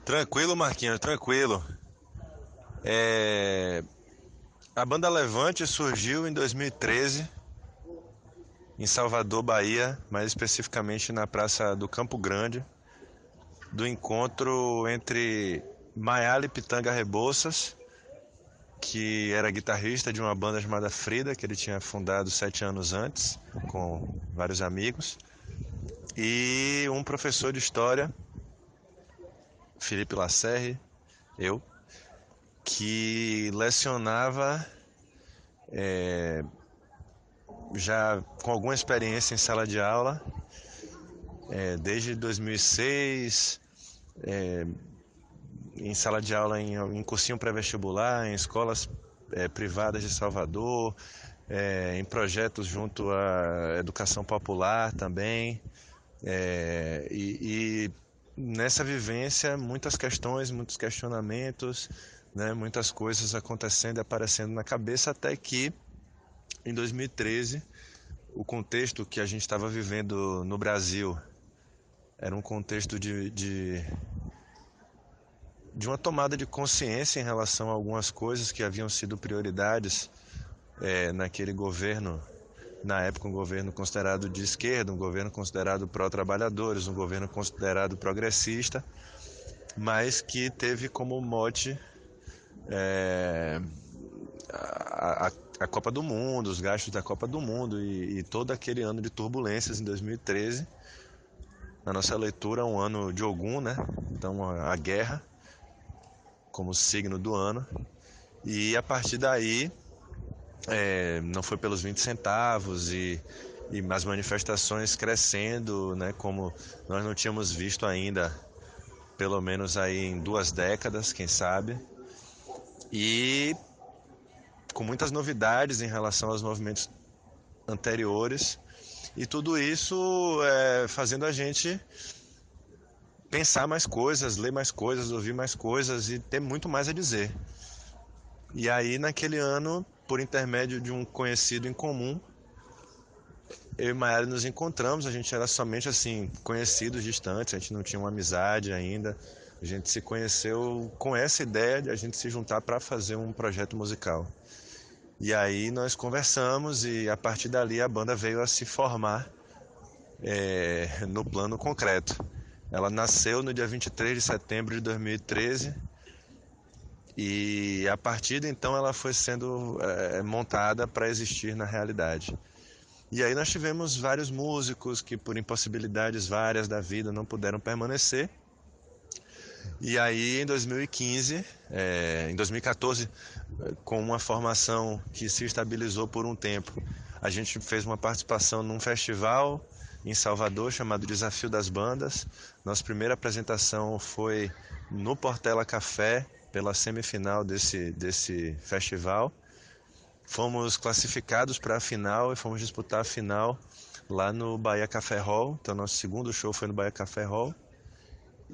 Tranquilo, Marquinhos, tranquilo. É, A banda Levante surgiu em 2013 em Salvador, Bahia, mais especificamente na Praça do Campo Grande, do encontro entre Maiale Pitanga Rebouças, que era guitarrista de uma banda chamada Frida, que ele tinha fundado 7 anos antes, com vários amigos, e um professor de história, Felipe Lacerre, eu, que lecionava já com alguma experiência em sala de aula, desde 2006, em sala de aula em cursinho pré-vestibular, em escolas privadas de Salvador, em projetos junto à educação popular também. E nessa vivência, muitas questões, muitos questionamentos, né, muitas coisas acontecendo e aparecendo na cabeça, até que em 2013 o contexto que a gente estava vivendo no Brasil era um contexto de uma tomada de consciência em relação a algumas coisas que haviam sido prioridades naquele governo, na época um governo considerado de esquerda, um governo considerado pró-trabalhadores, um governo considerado progressista, mas que teve como mote a Copa do Mundo, os gastos da Copa do Mundo e todo aquele ano de turbulências em 2013. Na nossa leitura, um ano de Ogum, né? Então a guerra como signo do ano. E a partir daí, não foi pelos 20 centavos e as manifestações crescendo, né? Como nós não tínhamos visto ainda, pelo menos aí em 2 décadas, quem sabe. E com muitas novidades em relação aos movimentos anteriores. E tudo isso fazendo a gente pensar mais coisas, ler mais coisas, ouvir mais coisas e ter muito mais a dizer. E aí, naquele ano, por intermédio de um conhecido em comum, eu e Maiara nos encontramos. A gente era somente assim, conhecidos distantes, a gente não tinha uma amizade ainda. A gente se conheceu com essa ideia de a gente se juntar para fazer um projeto musical. E aí nós conversamos e a partir dali a banda veio a se formar no plano concreto. Ela nasceu no dia 23 de setembro de 2013 e a partir de então ela foi sendo montada para existir na realidade. E aí nós tivemos vários músicos que por impossibilidades várias da vida não puderam permanecer. E aí em 2015, em 2014, com uma formação que se estabilizou por um tempo, a gente fez uma participação num festival em Salvador chamado Desafio das Bandas. Nossa primeira apresentação foi no Portela Café, pela semifinal desse festival. Fomos classificados para a final e fomos disputar a final lá no Bahia Café Hall. Então nosso segundo show foi no Bahia Café Hall.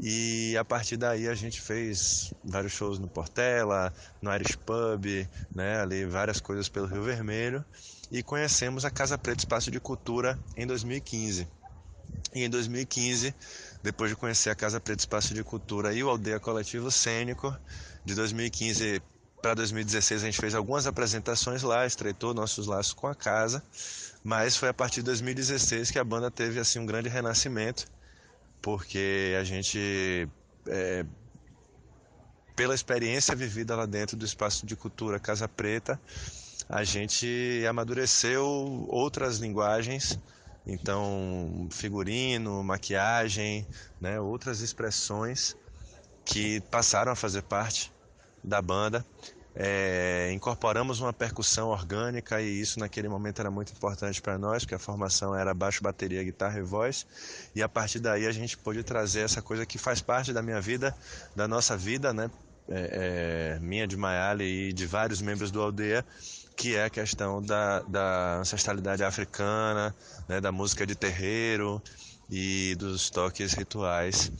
E a partir daí a gente fez vários shows no Portela, no Irish Pub, né, ali várias coisas pelo Rio Vermelho. E conhecemos a Casa Preta Espaço de Cultura em 2015. E em 2015, depois de conhecer a Casa Preta Espaço de Cultura e o Aldeia Coletivo Cênico, de 2015 para 2016 a gente fez algumas apresentações lá, estreitou nossos laços com a casa, mas foi a partir de 2016 que a banda teve assim um grande renascimento, porque a gente, pela experiência vivida lá dentro do Espaço de Cultura Casa Preta, a gente amadureceu outras linguagens, então figurino, maquiagem, né, outras expressões que passaram a fazer parte da banda. Incorporamos uma percussão orgânica e isso naquele momento era muito importante para nós, porque a formação era baixo, bateria, guitarra e voz, e a partir daí a gente pôde trazer essa coisa que faz parte da minha vida, da nossa vida, né? Minha, de Maiale e de vários membros do Aldeia, que é a questão da ancestralidade africana, né? Da música de terreiro e dos toques rituais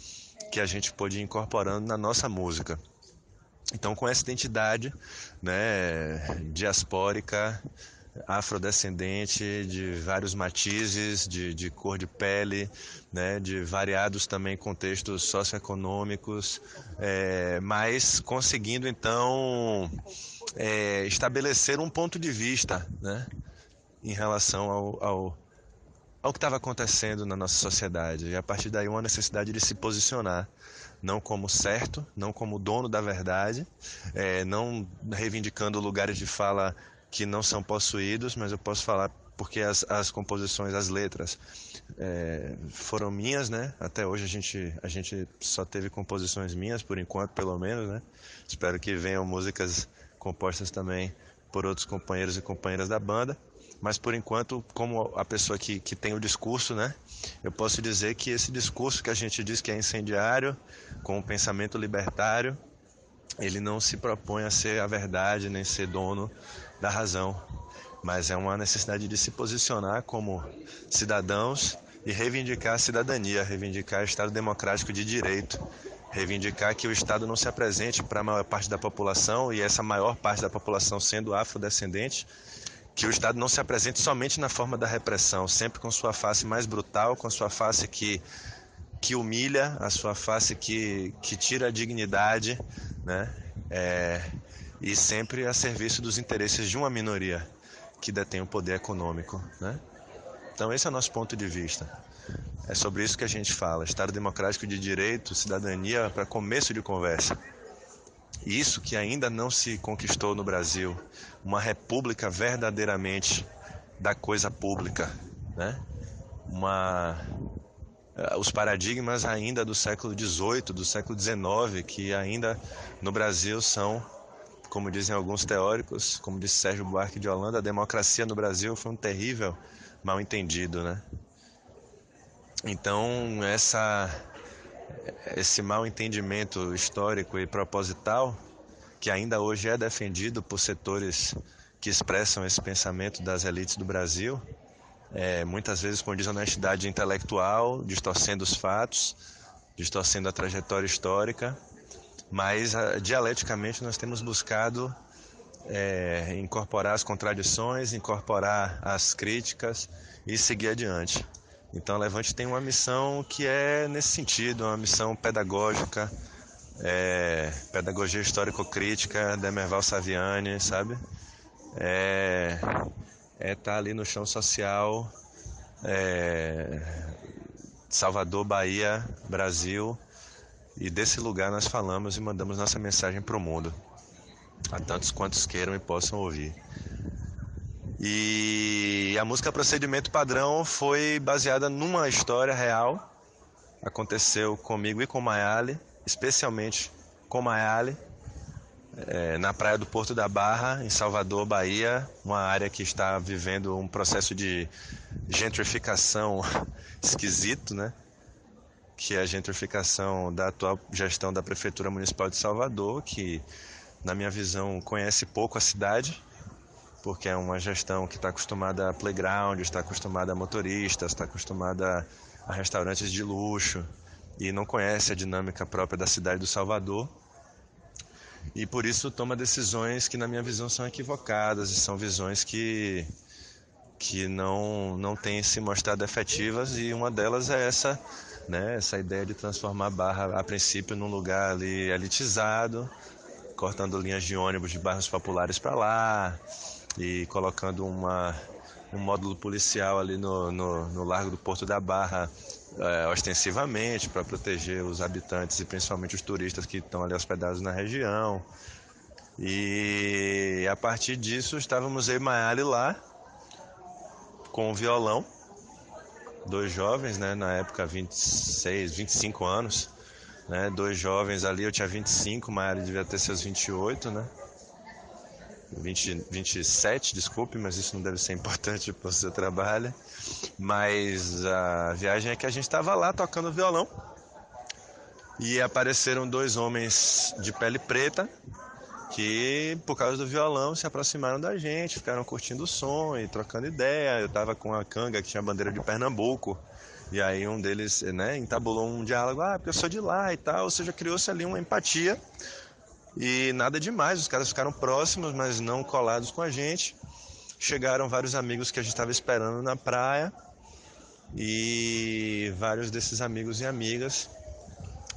que a gente pôde ir incorporando na nossa música. Então, com essa identidade, né, diaspórica, afrodescendente, de vários matizes, de cor de pele, né, de variados também contextos socioeconômicos, mas conseguindo então estabelecer um ponto de vista, né, em relação ao que estava acontecendo na nossa sociedade. E a partir daí uma necessidade de se posicionar, não como certo, não como dono da verdade, não reivindicando lugares de fala que não são possuídos, mas eu posso falar porque as composições, as letras foram minhas, né? Até hoje a gente só teve composições minhas, por enquanto, pelo menos, né? Espero que venham músicas compostas também por outros companheiros e companheiras da banda. Mas, por enquanto, como a pessoa que tem o discurso, né, eu posso dizer que esse discurso que a gente diz que é incendiário, com o pensamento libertário, ele não se propõe a ser a verdade, nem ser dono da razão, mas é uma necessidade de se posicionar como cidadãos e reivindicar a cidadania, reivindicar o Estado democrático de direito, reivindicar que o Estado não se apresente para a maior parte da população, e essa maior parte da população sendo afrodescendente, que o Estado não se apresente somente na forma da repressão, sempre com sua face mais brutal, com sua face que humilha, a sua face que tira a dignidade, né? E sempre a serviço dos interesses de uma minoria que detém o poder econômico, né? Então esse é o nosso ponto de vista. É sobre isso que a gente fala, Estado democrático de direito, cidadania para começo de conversa. Isso que ainda não se conquistou no Brasil, uma república verdadeiramente da coisa pública, né? Os paradigmas ainda do século XVIII, do século XIX, que ainda no Brasil são, como dizem alguns teóricos, como disse Sérgio Buarque de Holanda, a democracia no Brasil foi um terrível mal entendido, né? Então esse mal entendimento histórico e proposital, que ainda hoje é defendido por setores que expressam esse pensamento das elites do Brasil, muitas vezes com desonestidade intelectual, distorcendo os fatos, distorcendo a trajetória histórica, mas dialeticamente nós temos buscado incorporar as contradições, incorporar as críticas e seguir adiante. Então a Levante tem uma missão que é nesse sentido, uma missão pedagógica, pedagogia histórico-crítica, Demerval Saviani, sabe? Tá ali no chão social, Salvador, Bahia, Brasil, e desse lugar nós falamos e mandamos nossa mensagem para o mundo, a tantos quantos queiram e possam ouvir. E a música Procedimento Padrão foi baseada numa história real, aconteceu comigo e com Mayale, especialmente com Mayale, na praia do Porto da Barra, em Salvador, Bahia, uma área que está vivendo um processo de gentrificação esquisito, né? Que é a gentrificação da atual gestão da Prefeitura Municipal de Salvador, que, na minha visão, conhece pouco a cidade, porque é uma gestão que está acostumada a playground, está acostumada a motoristas, está acostumada a restaurantes de luxo, e não conhece a dinâmica própria da cidade do Salvador, e por isso toma decisões que, na minha visão, são equivocadas, e são visões que não têm se mostrado efetivas, e uma delas é essa, né, essa ideia de transformar a Barra, a princípio, num lugar ali elitizado, cortando linhas de ônibus de bairros populares para lá, e colocando um módulo policial ali no Largo do Porto da Barra, ostensivamente, para proteger os habitantes e principalmente os turistas que estão ali hospedados na região. E a partir disso estávamos eu e Mayale lá, com o violão, dois jovens, né, na época 26, 25 anos, né, dois jovens ali, eu tinha 25, Mayale devia ter seus 28, né? 27, desculpe, mas isso não deve ser importante para o seu trabalho. Mas a viagem é que a gente estava lá tocando violão e apareceram dois homens de pele preta que, por causa do violão, se aproximaram da gente, ficaram curtindo o som e trocando ideia. Eu estava com a canga que tinha a bandeira de Pernambuco, e aí um deles, né, entabulou um diálogo, porque eu sou de lá e tal, ou seja, criou-se ali uma empatia. E nada demais, os caras ficaram próximos, mas não colados com a gente. chegaram vários amigos que a gente estava esperando na praia, e vários desses amigos e amigas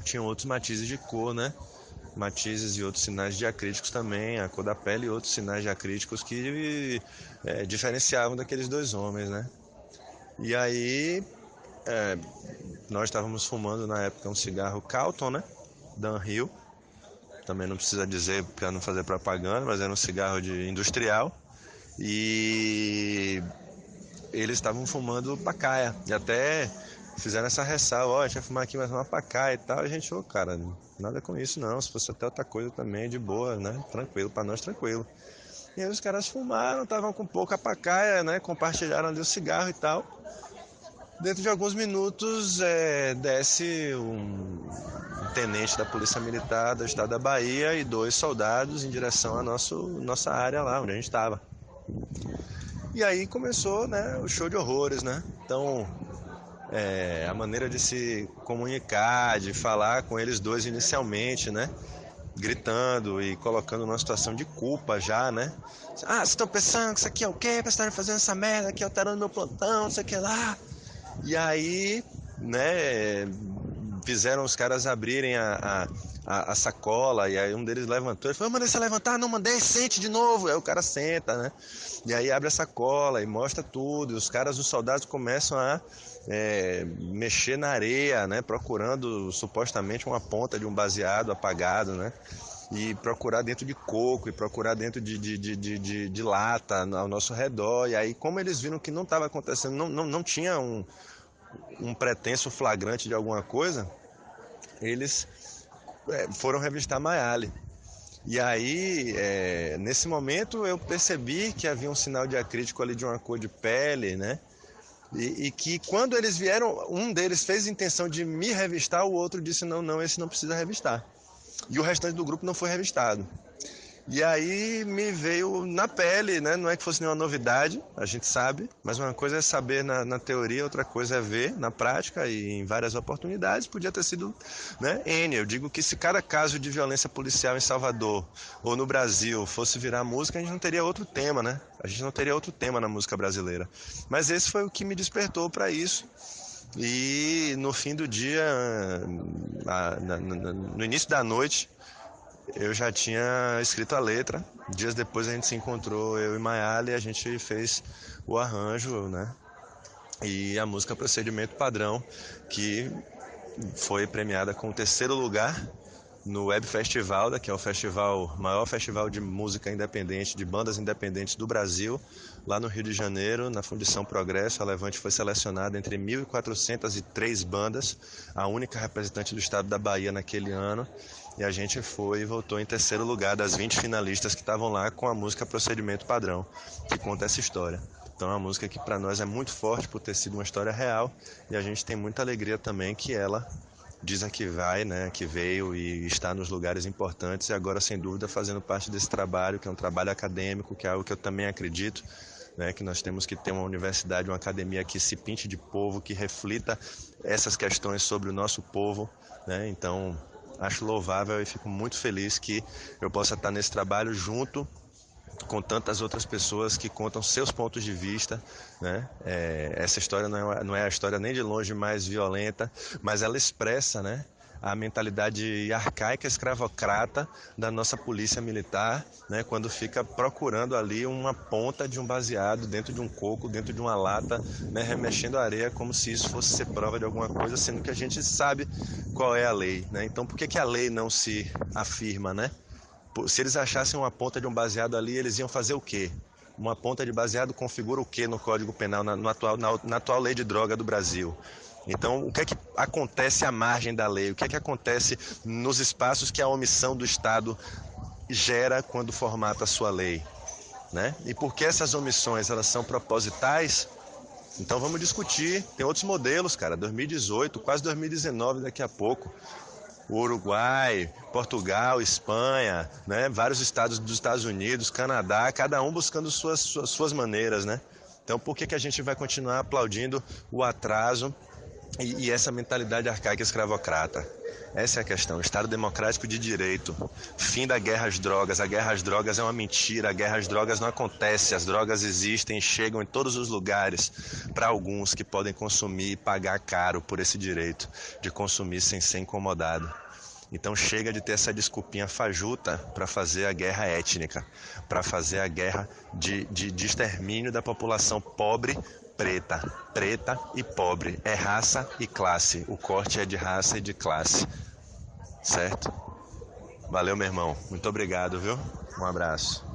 tinham outros matizes de cor, né? Matizes e outros sinais diacríticos também, a cor da pele e outros sinais diacríticos que diferenciavam daqueles dois homens, né? E aí nós estávamos fumando na época um cigarro Calton, né? Dunhill, também não precisa dizer para não fazer propaganda, mas era um cigarro industrial, e eles estavam fumando pacaia, e até fizeram essa ressalva: ó, a gente vai fumar aqui mais uma pacaia e tal. A gente, cara, nada com isso não, se fosse até outra coisa também, de boa, né, tranquilo, para nós tranquilo. E aí os caras fumaram, estavam com pouca pacaia, né, compartilharam ali o cigarro e tal. Dentro de alguns minutos desce um tenente da Polícia Militar do Estado da Bahia e 2 soldados em direção à nossa área lá, onde a gente estava. E aí começou, né, o show de horrores, né? Então, a maneira de se comunicar, de falar com eles dois inicialmente, né? Gritando e colocando numa situação de culpa já, né? Ah, vocês estão pensando que isso aqui é o quê? Pra estarem fazendo essa merda aqui, alterando meu plantão, não sei o que lá. E aí, né, fizeram os caras abrirem a sacola, e aí um deles levantou e falou: eu mandei você levantar? Não mandei, sente de novo. Aí o cara senta, né? E aí abre a sacola e mostra tudo, e os soldados começam a mexer na areia, né, procurando supostamente uma ponta de um baseado apagado, né? E procurar dentro de coco, e procurar dentro de lata ao nosso redor. E aí, como eles viram que não estava acontecendo, não tinha um pretenso flagrante de alguma coisa, eles foram revistar Mayale. E aí, nesse momento, eu percebi que havia um sinal diacrítico ali de uma cor de pele, né? E que quando eles vieram, um deles fez intenção de me revistar, o outro disse: não, esse não precisa revistar. E o restante do grupo não foi revistado. E aí me veio na pele, né? Não é que fosse nenhuma novidade, a gente sabe, mas uma coisa é saber na teoria, outra coisa é ver na prática, e em várias oportunidades podia ter sido, né, N. Eu digo que se cada caso de violência policial em Salvador ou no Brasil fosse virar música, a gente não teria outro tema, né? A gente não teria outro tema na música brasileira. Mas esse foi o que me despertou para isso. E no fim do dia, no início da noite, eu já tinha escrito a letra. Dias depois a gente se encontrou, eu e Mayale, e a gente fez o arranjo, né? E a música Procedimento Padrão, que foi premiada com o 3º lugar no Web Festival, que é o maior festival de música independente, de bandas independentes do Brasil, lá no Rio de Janeiro, na Fundição Progresso. A Levante foi selecionada entre 1.403 bandas, a única representante do estado da Bahia naquele ano, e a gente foi e voltou em 3º lugar das 20 finalistas que estavam lá, com a música Procedimento Padrão, que conta essa história. Então é uma música que para nós é muito forte por ter sido uma história real, e a gente tem muita alegria também que ela diz que vai, né, que veio e está nos lugares importantes, e agora sem dúvida fazendo parte desse trabalho, que é um trabalho acadêmico, que é algo que eu também acredito, né, que nós temos que ter uma universidade, uma academia que se pinte de povo, que reflita essas questões sobre o nosso povo, né? Então acho louvável e fico muito feliz que eu possa estar nesse trabalho junto com tantas outras pessoas que contam seus pontos de vista, né? Essa história não é a história nem de longe mais violenta, mas ela expressa, né, a mentalidade arcaica, escravocrata da nossa polícia militar, né, quando fica procurando ali uma ponta de um baseado dentro de um coco, dentro de uma lata, né, remexendo a areia como se isso fosse ser prova de alguma coisa, sendo que a gente sabe qual é a lei, né? Então por que a lei não se afirma, né? Se eles achassem uma ponta de um baseado ali, eles iam fazer o quê? Uma ponta de baseado configura o quê no Código Penal, na atual lei de droga do Brasil? Então, o que é que acontece à margem da lei? O que é que acontece nos espaços que a omissão do Estado gera quando formata a sua lei, né? E por que essas omissões, elas são propositais? Então vamos discutir. Tem outros modelos, cara. 2018, quase 2019 daqui a pouco. O Uruguai, Portugal, Espanha, né? Vários estados dos Estados Unidos, Canadá, cada um buscando suas maneiras, né? Então por que a gente vai continuar aplaudindo o atraso E essa mentalidade arcaica escravocrata. Essa é a questão. Estado democrático de direito. Fim da guerra às drogas. A guerra às drogas é uma mentira. A guerra às drogas não acontece. As drogas existem e chegam em todos os lugares para alguns que podem consumir e pagar caro por esse direito de consumir sem ser incomodado. Então chega de ter essa desculpinha fajuta para fazer a guerra étnica, para fazer a guerra de extermínio da população pobre, preta e pobre. É raça e classe. O corte é de raça e de classe. Certo? Valeu, meu irmão. Muito obrigado, viu? Um abraço.